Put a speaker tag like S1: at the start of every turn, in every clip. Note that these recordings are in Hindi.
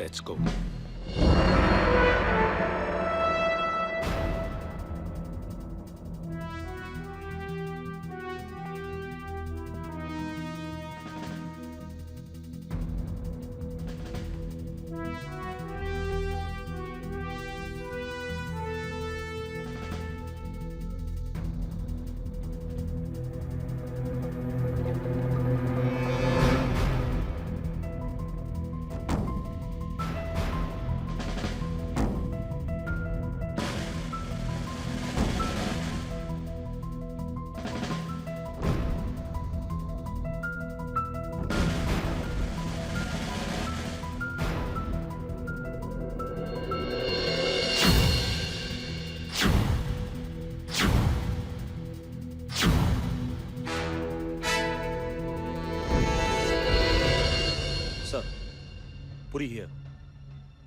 S1: Let's go.
S2: पूरी हियर।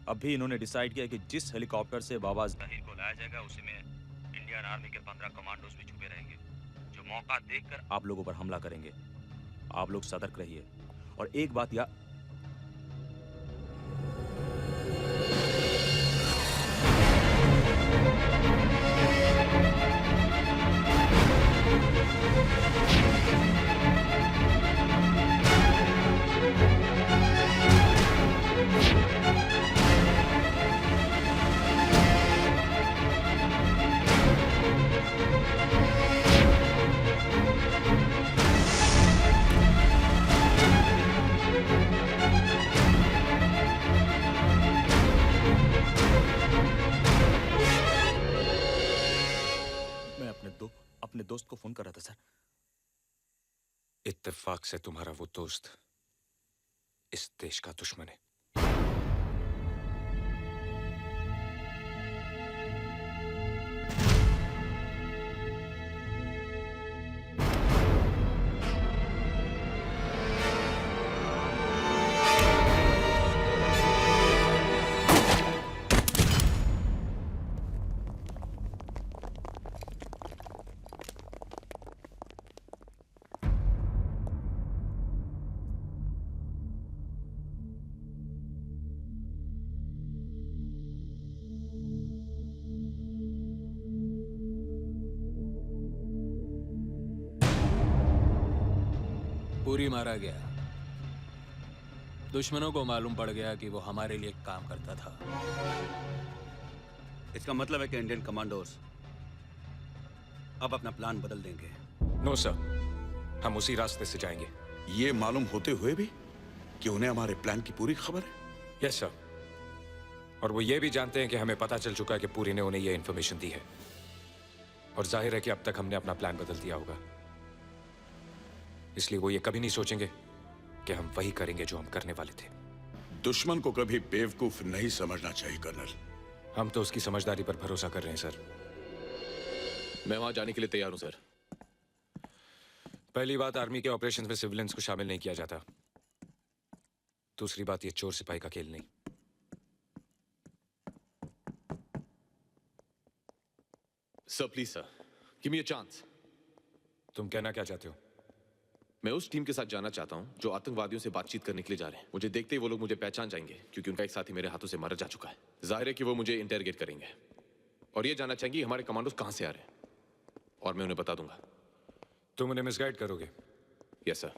S2: अब भी इन्होंने डिसाइड किया कि जिस हेलीकॉप्टर से बाबा ज़हीर को लाया जाएगा उसी में इंडियन आर्मी के 15 कमांडोज भी छुपे रहेंगे, जो मौका देखकर आप लोगों पर हमला करेंगे। आप लोग सतर्क रहिए। और एक बात याद, अपने दोस्त को फोन कर रहा था सर।
S1: इत्तेफाक से तुम्हारा वो दोस्त इस देश का दुश्मन है।
S3: पूरी मारा गया। दुश्मनों को मालूम पड़ गया कि वो हमारे लिए काम करता था।
S4: इसका मतलब है कि इंडियन कमांडोज अब अपना प्लान बदल देंगे।
S1: नो सर, हम उसी रास्ते से जाएंगे।
S5: ये मालूम होते हुए भी कि उन्हें हमारे प्लान की पूरी खबर है।
S1: यस सर, और वो ये भी जानते हैं कि हमें पता चल चुका है कि पूरी ने उन्हें ये इन्फॉर्मेशन दी है, और जाहिर है कि अब तक हमने अपना प्लान बदल दिया होगा। इसलिए वो ये कभी नहीं सोचेंगे कि हम वही करेंगे जो हम करने वाले थे।
S5: दुश्मन को कभी बेवकूफ नहीं समझना चाहिए कर्नल।
S1: हम तो उसकी समझदारी पर भरोसा कर रहे हैं सर।
S6: मैं वहां जाने के लिए तैयार हूं सर।
S1: पहली बात, आर्मी के ऑपरेशंस में सिविलियंस को शामिल नहीं किया जाता। दूसरी बात, ये चोर सिपाही का खेल नहीं।
S6: Sir please sir, give me a chance.
S1: तुम कहना क्या चाहते हो?
S6: मैं उस टीम के साथ जाना चाहता हूं जो आतंकवादियों से बातचीत करने के लिए जा रहे हैं। मुझे देखते ही वो लोग मुझे पहचान जाएंगे, क्योंकि उनका एक साथी मेरे हाथों से मारा जा चुका है। जाहिर है कि वो मुझे इंटरोगेट करेंगे और ये जानना चाहेंगे हमारे कमांडोज कहां से आ रहे हैं, और मैं उन्हें बता दूंगा।
S1: तुम उन्हें मिसगाइड करोगे?
S6: Yes sir.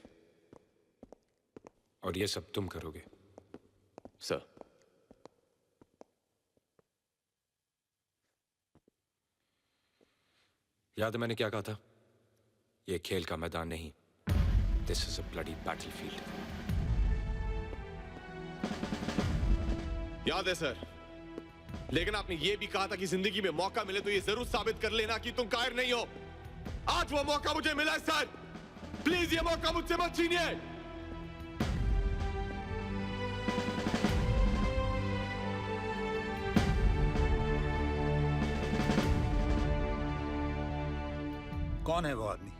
S1: और ये सब तुम करोगे?
S6: सर।
S1: याद है मैंने क्या कहा था? ये खेल का मैदान नहीं, this is a bloody battlefield.
S6: याद है सर, लेकिन आपने ये भी कहा था कि जिंदगी में मौका मिले तो ये जरूर साबित कर लेना कि तुम कायर नहीं हो। आज वो मौका मुझे मिला है सर। प्लीज ये मौका मुझसे मत छीनिए।
S7: कौन है वो आदमी?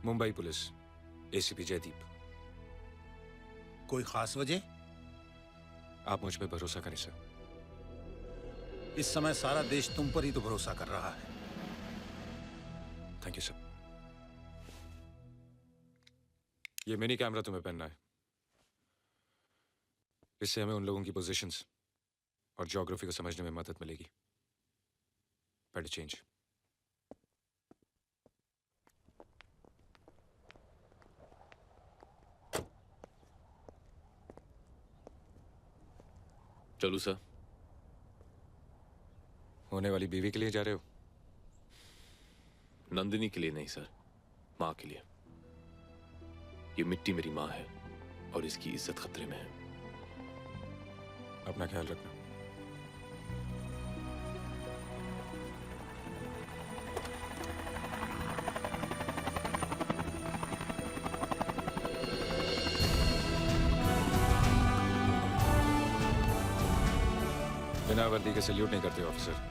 S1: Mumbai police, ACP Jaideep.
S7: कोई खास वजह?
S1: आप मुझ पे भरोसा करें सर।
S7: इस समय सारा देश तुम पर ही तो भरोसा कर रहा है।
S1: Thank you sir. ये मिनी कैमरा तुम्हें पहनना है। इससे हमें उन लोगों की पोजीशंस और ज्योग्राफी को समझने में मदद मिलेगी। Better change.
S6: चलू सर।
S1: होने वाली बीवी के लिए जा रहे हो?
S6: नंदिनी के लिए नहीं सर, माँ के लिए। ये मिट्टी मेरी माँ है और इसकी इज्जत खतरे में है।
S1: अपना ख्याल रखना। बिना वर्दी के सल्यूट नहीं करते ऑफिसर।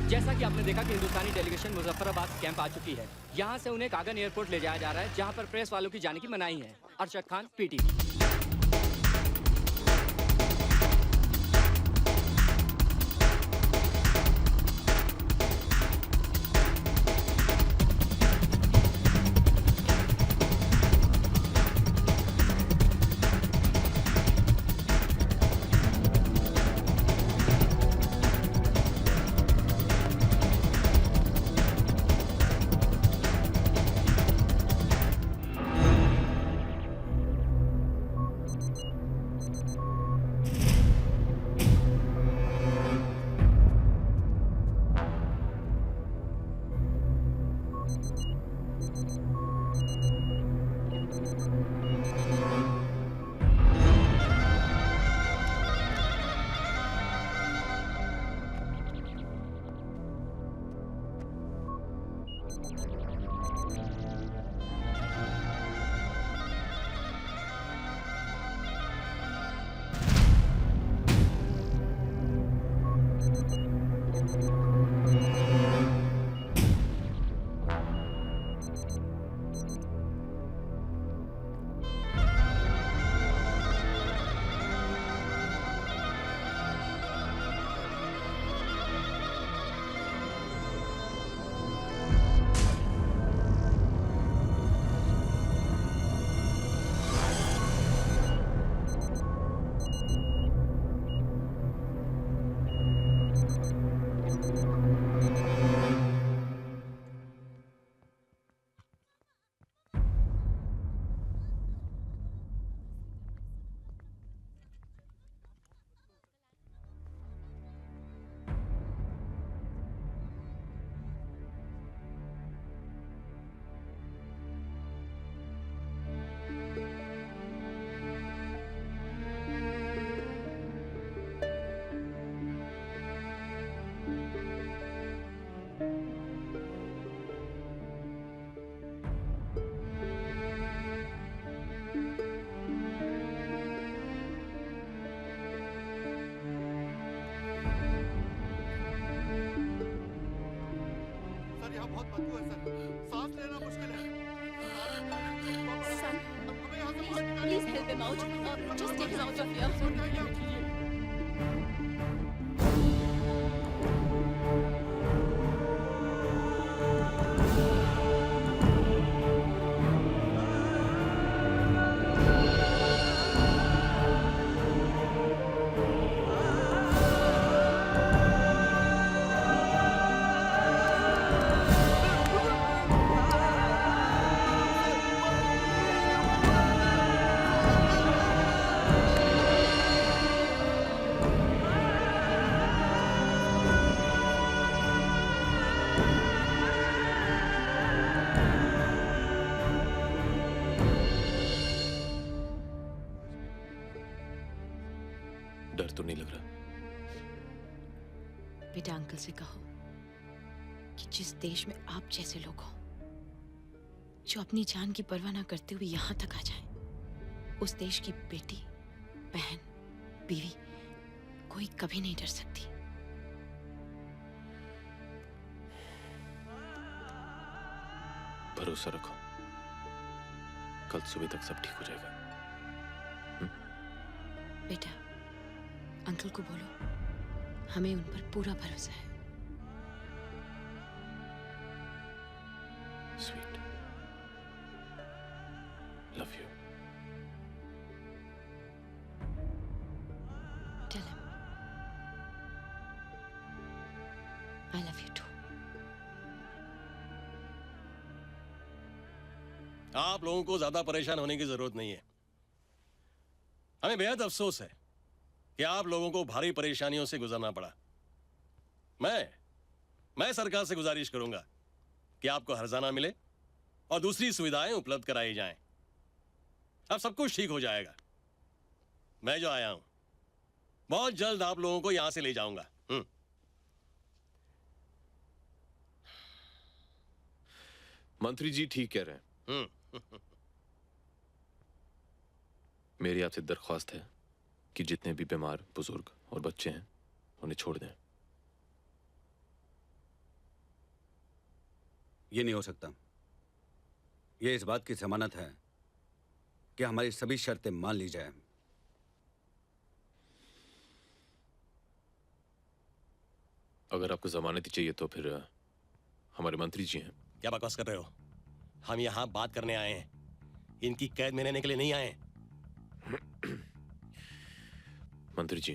S8: जैसा कि आपने देखा कि हिंदुस्तानी डेलीगेशन मुजफ्फराबाद कैंप आ चुकी है। यहाँ से उन्हें कागन एयरपोर्ट ले जाया जा रहा है, जहाँ पर प्रेस वालों की जाने की मनाही है। अरशद खान, पीटीवी।
S6: डर तो नहीं लग रहा?
S9: बेटा अंकल से कहो कि जिस देश में आप जैसे लोग हो, जो अपनी जान की परवाह ना करते हुए यहां तक आ जाए, उस देश की बेटी, बहन, बीवी कोई कभी नहीं डर सकती।
S6: भरोसा रखो, कल सुबह तक सब ठीक हो जाएगा।
S9: बेटा अंकल को बोलो हमें उन पर पूरा भरोसा है।
S6: Sweet, love you.
S9: Tell him I love you too.
S10: आप लोगों को ज्यादा परेशान होने की जरूरत नहीं है। हमें बेहद अफसोस है कि आप लोगों को भारी परेशानियों से गुजरना पड़ा। मैं सरकार से गुजारिश करूंगा कि आपको हर्जाना मिले और दूसरी सुविधाएं उपलब्ध कराई जाएं। अब सब कुछ ठीक हो जाएगा। मैं जो आया हूं बहुत जल्द आप लोगों को यहां से ले जाऊंगा।
S6: मंत्री जी ठीक कह रहे हैं। मेरी आपसे दरख्वास्त है कि जितने भी बीमार, बुजुर्ग और बच्चे हैं उन्हें छोड़ दें।
S4: ये नहीं हो सकता। ये इस बात की जमानत है कि हमारी सभी शर्तें मान ली जाए।
S6: अगर आपको जमानत ही चाहिए तो फिर हमारे मंत्री जी हैं।
S10: क्या बकवास कर रहे हो? हम यहां बात करने आए हैं, इनकी कैद में रहने के लिए नहीं आए।
S6: मंत्री जी,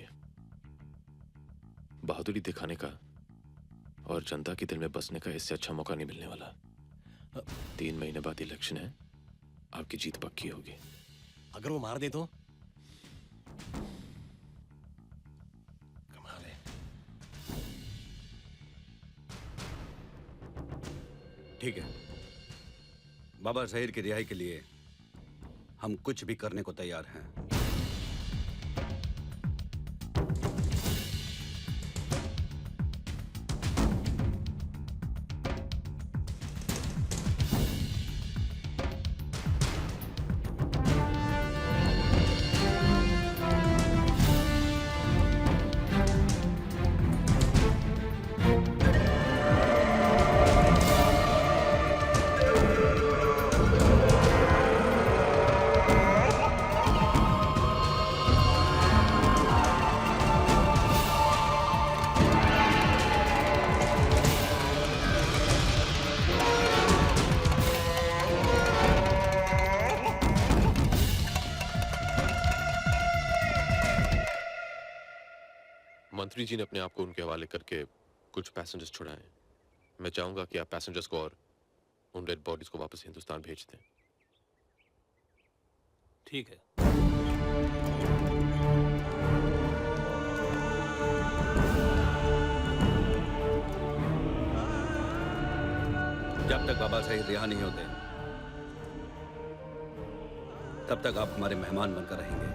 S6: बहादुरी दिखाने का और जनता के दिल में बसने का इससे अच्छा मौका नहीं मिलने वाला। 3 महीने बाद इलेक्शन है, आपकी जीत पक्की होगी।
S10: अगर वो मार दे तो? कमाल है।
S4: ठीक है, बाबा ज़हीर की रिहाई के लिए हम कुछ भी करने को तैयार हैं।
S6: मंत्री जी ने अपने आप को उनके हवाले करके कुछ पैसेंजर्स छुड़ाए। मैं चाहूंगा कि आप पैसेंजर्स को और उन डेड बॉडीज को वापस हिंदुस्तान भेज दें।
S3: ठीक है।
S4: जब तक बाबा ज़हीर रिहा नहीं होते तब तक आप हमारे मेहमान बनकर रहेंगे।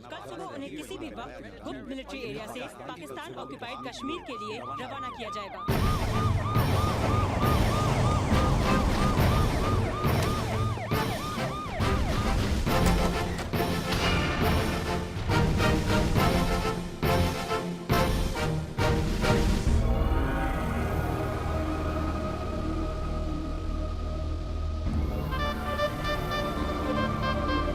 S11: कल सुबह उन्हें किसी भी वक्त गुप्त मिलिट्री एरिया से पाकिस्तान ऑक्युपाइड कश्मीर के लिए रवाना किया जाएगा।